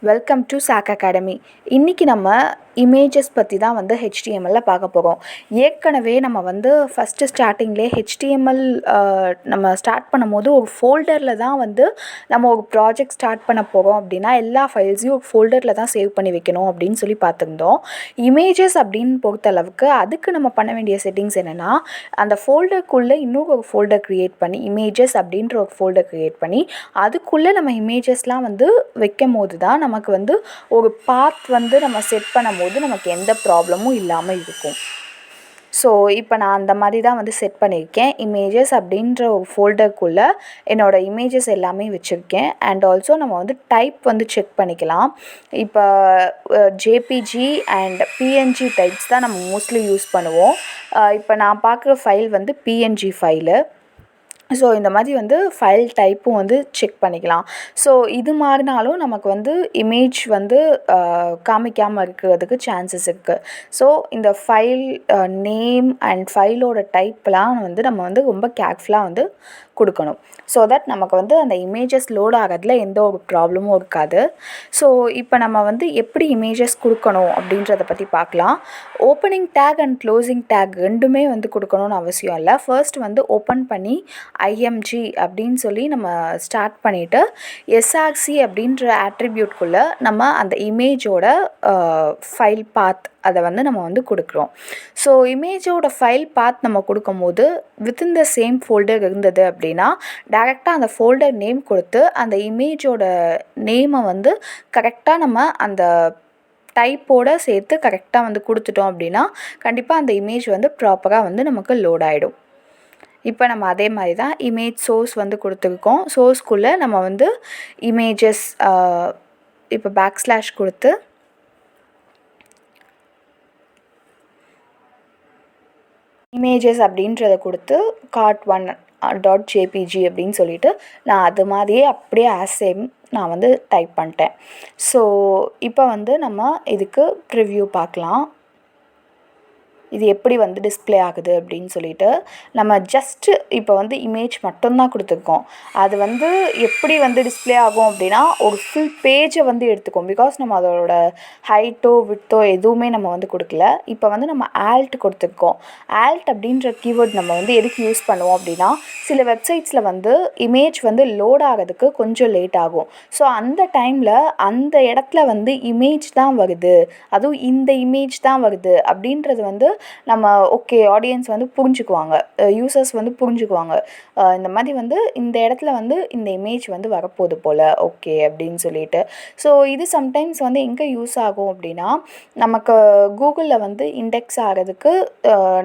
Welcome to chalk academy. இன்றைக்கி நம்ம images பற்றி தான் வந்து ஹெச்டிஎம்எல்ல பார்க்க போகிறோம். ஏற்கனவே நம்ம வந்து ஃபஸ்ட்டு ஸ்டார்டிங்லேயே ஹெச்டிஎம்எல் நம்ம ஸ்டார்ட் பண்ணும்போது ஒரு ஃபோல்டரில் தான் வந்து நம்ம ஒரு ப்ராஜெக்ட் ஸ்டார்ட் பண்ண போகிறோம் அப்படின்னா எல்லா ஃபைல்ஸையும் ஒரு ஃபோல்டரில் தான் சேவ் பண்ணி வைக்கணும் அப்படின்னு சொல்லி பார்த்துருந்தோம். இமேஜஸ் அப்படின்னு பொறுத்தளவுக்கு அதுக்கு நம்ம பண்ண வேண்டிய செட்டிங்ஸ் என்னென்னா, அந்த ஃபோல்டருக்குள்ளே இன்னொரு ஒரு ஃபோல்டர் க்ரியேட் பண்ணி இமேஜஸ் அப்படின்ற ஒரு ஃபோல்டர் க்ரியேட் பண்ணி அதுக்குள்ளே நம்ம இமேஜஸ்லாம் வந்து வைக்கும் போது தான் நமக்கு வந்து ஒரு பாத் வந்து நம்ம செட் பண்ணும்போது நமக்கு எந்த ப்ராப்ளமும் இல்லாமல் இருக்கும். ஸோ இப்போ நான் அந்த மாதிரி தான் வந்து செட் பண்ணியிருக்கேன். இமேஜஸ் அப்படின்ற ஒரு ஃபோல்டருக்குள்ளே என்னோடய இமேஜஸ் எல்லாமே வச்சுருக்கேன். அண்ட் ஆல்சோ நம்ம வந்து டைப் வந்து செக் பண்ணிக்கலாம். இப்போ ஜேபிஜி அண்ட் பிஎன்ஜி டைப்ஸ் தான் நம்ம மோஸ்ட்லி யூஸ் பண்ணுவோம். இப்போ நான் பார்க்குற ஃபைல் வந்து பிஎன்ஜி ஃபைலு. ஸோ இந்த மாதிரி வந்து ஃபைல் டைப்பும் வந்து செக் பண்ணிக்கலாம். ஸோ இது மாறினாலும் நமக்கு வந்து இமேஜ் வந்து காமிக்காமல் இருக்கிறதுக்கு சான்சஸ் இருக்குது. ஸோ இந்த ஃபைல் நேம் அண்ட் ஃபைலோட டைப்லாம் வந்து நம்ம வந்து ரொம்ப கேர்ஃபுல்லாக வந்து கொடுக்கணும். ஸோ தட் நமக்கு வந்து அந்த இமேஜஸ் லோட் ஆகிறதுல எந்த ஒரு ப்ராப்ளமும் இருக்காது. ஸோ இப்போ நம்ம வந்து எப்படி இமேஜஸ் கொடுக்கணும் அப்படின்றத பற்றி பார்க்கலாம். Opening take and closing take ரெண்டுமே வந்து கொடுக்கணும்னு அவசியம் இல்லை. ஃபர்ஸ்ட் வந்து ஓப்பன் பண்ணி ஐஎம்ஜி அப்படின்னு சொல்லி நம்ம ஸ்டார்ட் பண்ணிவிட்டு எஸ்ஆர்சி அப்படின்ற ஆட்ரிபியூட்குள்ளே நம்ம அந்த இமேஜோட ஃபைல் பாத் அதை வந்து நம்ம வந்து கொடுக்குறோம். ஸோ இமேஜோட ஃபைல் பாத் நம்ம கொடுக்கும்போது வித்தின் த சேம் ஃபோல்டர் இருந்தது அப்படின்னா டைரெக்டாக அந்த ஃபோல்டர் நேம் கொடுத்து அந்த இமேஜோட நேமை வந்து கரெக்டாக நம்ம அந்த டைப்போடு சேர்த்து கரெக்டாக வந்து கொடுத்துட்டோம் அப்படின்னா கண்டிப்பாக அந்த இமேஜ் வந்து ப்ராப்பராக வந்து நமக்கு லோட் ஆகிடும். இப்போ நம்ம அதே மாதிரி தான் இமேஜ் சோர்ஸ் வந்து கொடுத்துருக்கோம். சோர்ஸ்க்குள்ளே நம்ம வந்து இமேஜஸ் இப்போ பேக்ஸ்லாஷ் கொடுத்து இமேஜஸ் அப்படின்றத கொடுத்து cart1.jpg அப்படின்னு சொல்லிட்டு நான் அது மாதிரியே அப்படியே சேம் நான் வந்து டைப் பண்ணிட்டேன். ஸோ இப்போ வந்து நம்ம இதுக்கு ப்ரிவ்யூ பார்க்கலாம். இது எப்படி வந்து டிஸ்பிளே ஆகுது அப்படின்னு சொல்லிட்டு நம்ம ஜஸ்ட்டு இப்போ வந்து இமேஜ் மட்டும்தான் கொடுத்துருக்கோம். அது வந்து எப்படி வந்து டிஸ்பிளே ஆகும் அப்படின்னா ஒரு ஃபுல் பேஜை வந்து எடுத்துக்கும். பிகாஸ் நம்ம அதோட ஹைட்டோ விட்டோ எதுவுமே நம்ம வந்து கொடுக்கல. இப்போ வந்து நம்ம ஆல்ட் கொடுத்துருக்கோம். ஆல்ட் அப்படின்ற கீவேர்ட் நம்ம வந்து எதுக்கு யூஸ் பண்ணுவோம் அப்படின்னா சில வெப்சைட்ஸில் வந்து இமேஜ் வந்து லோட் ஆகிறதுக்கு கொஞ்சம் லேட் ஆகும். ஸோ அந்த டைமில் அந்த இடத்துல வந்து இமேஜ் தான் வருது, அதுவும் இந்த இமேஜ் தான் வருது அப்படின்றது வந்து நம்ம ஓகே ஆடியன்ஸ் வந்து புரிஞ்சுக்குவாங்க, யூசர்ஸ் வந்து புரிஞ்சுக்குவாங்க. இந்த மாதிரி வந்து இந்த இடத்துல வந்து இந்த இமேஜ் வந்து வரப்போகுது போல் ஓகே அப்படின்னு சொல்லிட்டு. ஸோ இது சம்டைம்ஸ் வந்து எங்கே யூஸ் ஆகும் அப்படின்னா நமக்கு கூகுளில் வந்து இண்டெக்ஸ் ஆகிறதுக்கு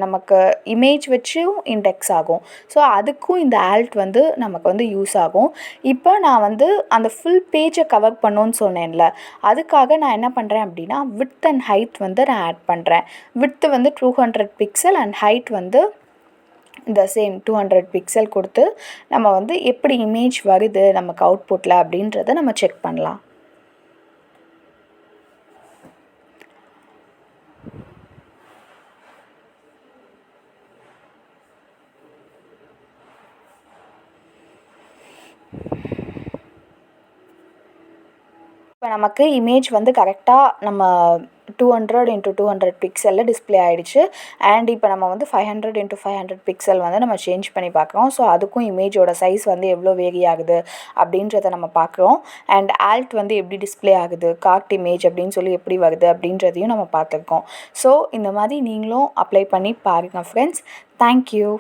நமக்கு இமேஜ் வச்சும் இண்டெக்ஸ் ஆகும். ஸோ அதுக்கும் இந்த ஆல்ட் வந்து நமக்கு வந்து யூஸ் ஆகும். இப்போ நான் வந்து அந்த ஃபுல் பேஜை கவர் பண்ணோன்னு சொன்னேன்ல, அதுக்காக நான் என்ன பண்ணுறேன் அப்படின்னா விட்த் அண்ட் ஹைட் வந்து நான் ஆட் பண்ணுறேன். விட்த் வந்து 200 பிக்சல் அண்ட் ஹைட் வந்து இந்த சேம் 200 பிக்சல் கொடுத்து நம்ம வந்து எப்படி இமேஜ் வருது நமக்கு அவுட்புட்டில் அப்படின்றத நம்ம செக் பண்ணலாம். இப்போ நமக்கு இமேஜ் வந்து கரெக்டாக நம்ம 200x200 பிக்சலில் டிஸ்பிளே ஆகிடுச்சு. அண்ட் இப்போ நம்ம வந்து 500x500 பிக்சல் வந்து நம்ம சேஞ்ச் பண்ணி பார்க்குறோம். ஸோ அதுக்கும் இமேஜோட சைஸ் வந்து எவ்வளோ வேரி ஆகுது அப்படின்றத நம்ம பார்க்குறோம். அண்ட் ஆல்ட் வந்து எப்படி டிஸ்பிளே ஆகுது, கார்ட் இமேஜ் அப்படின்னு சொல்லி எப்படி வருது அப்படின்றதையும் நம்ம பார்த்துருக்கோம். ஸோ இந்த மாதிரி நீங்களும் அப்ளை பண்ணி பாருங்கள் ஃப்ரெண்ட்ஸ். தேங்க்யூ.